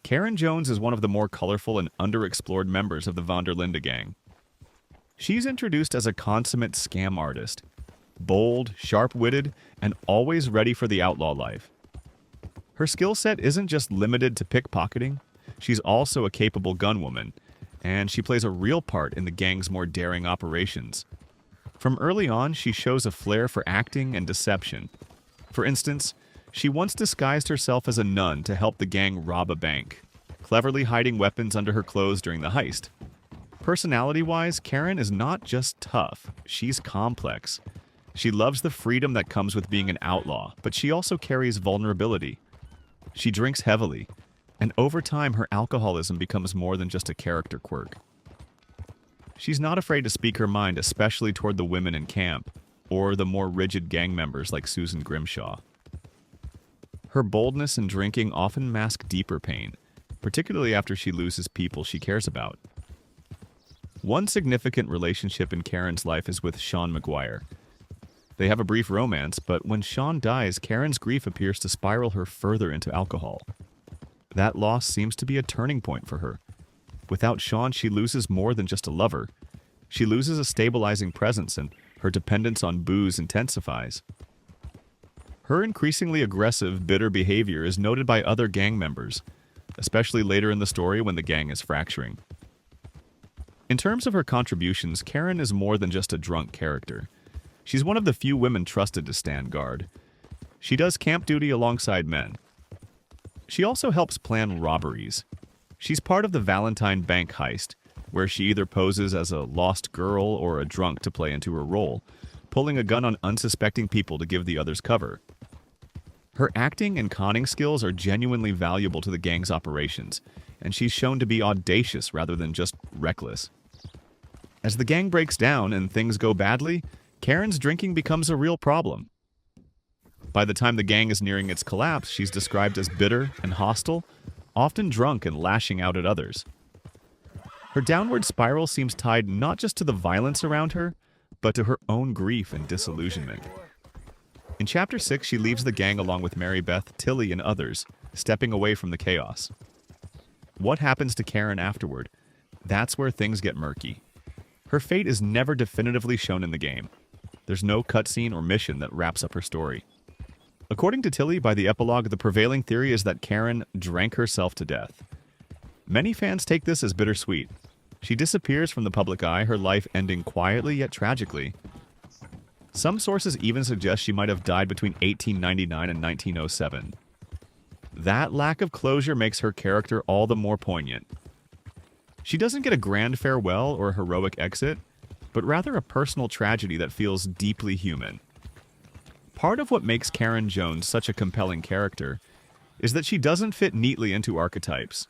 Karen Jones is one of the more colorful and underexplored members of the Linde Gang. She's introduced as a consummate scam artist, bold, sharp-witted, and always ready for the outlaw life. Her skill set isn't just limited to pickpocketing, she's also a capable gunwoman, and she plays a real part in the gang's more daring operations. From early on, she shows a flair for acting and deception. For instance, she once disguised herself as a nun to help the gang rob a bank, cleverly hiding weapons under her clothes during the heist. Personality-wise, Karen is not just tough, she's complex. She loves the freedom that comes with being an outlaw, but she also carries vulnerability. She drinks heavily, and over time her alcoholism becomes more than just a character quirk. She's not afraid to speak her mind, especially toward the women in camp, or the more rigid gang members like Susan Grimshaw. Her boldness and drinking often mask deeper pain, particularly after she loses people she cares about. One significant relationship in Karen's life is with Sean McGuire. They have a brief romance, but when Sean dies, Karen's grief appears to spiral her further into alcohol. That loss seems to be a turning point for her. Without Sean, she loses more than just a lover. She loses a stabilizing presence, and her dependence on booze intensifies. Her increasingly aggressive, bitter behavior is noted by other gang members, especially later in the story when the gang is fracturing. In terms of her contributions, Karen is more than just a drunk character. She's one of the few women trusted to stand guard. She does camp duty alongside men. She also helps plan robberies. She's part of the Valentine Bank heist, where she either poses as a lost girl or a drunk to play into her role, pulling a gun on unsuspecting people to give the others cover. Her acting and conning skills are genuinely valuable to the gang's operations, and she's shown to be audacious rather than just reckless. As the gang breaks down and things go badly, Karen's drinking becomes a real problem. By the time the gang is nearing its collapse, she's described as bitter and hostile, often drunk and lashing out at others. Her downward spiral seems tied not just to the violence around her, but to her own grief and disillusionment. In Chapter 6, she leaves the gang along with Mary Beth, Tilly, and others, stepping away from the chaos. What happens to Karen afterward? That's where things get murky. Her fate is never definitively shown in the game. There's no cutscene or mission that wraps up her story. According to Tilly, by the epilogue, the prevailing theory is that Karen drank herself to death. Many fans take this as bittersweet. She disappears from the public eye, her life ending quietly yet tragically. Some sources even suggest she might have died between 1899 and 1907. That lack of closure makes her character all the more poignant. She doesn't get a grand farewell or a heroic exit, but rather a personal tragedy that feels deeply human. Part of what makes Karen Jones such a compelling character is that she doesn't fit neatly into archetypes.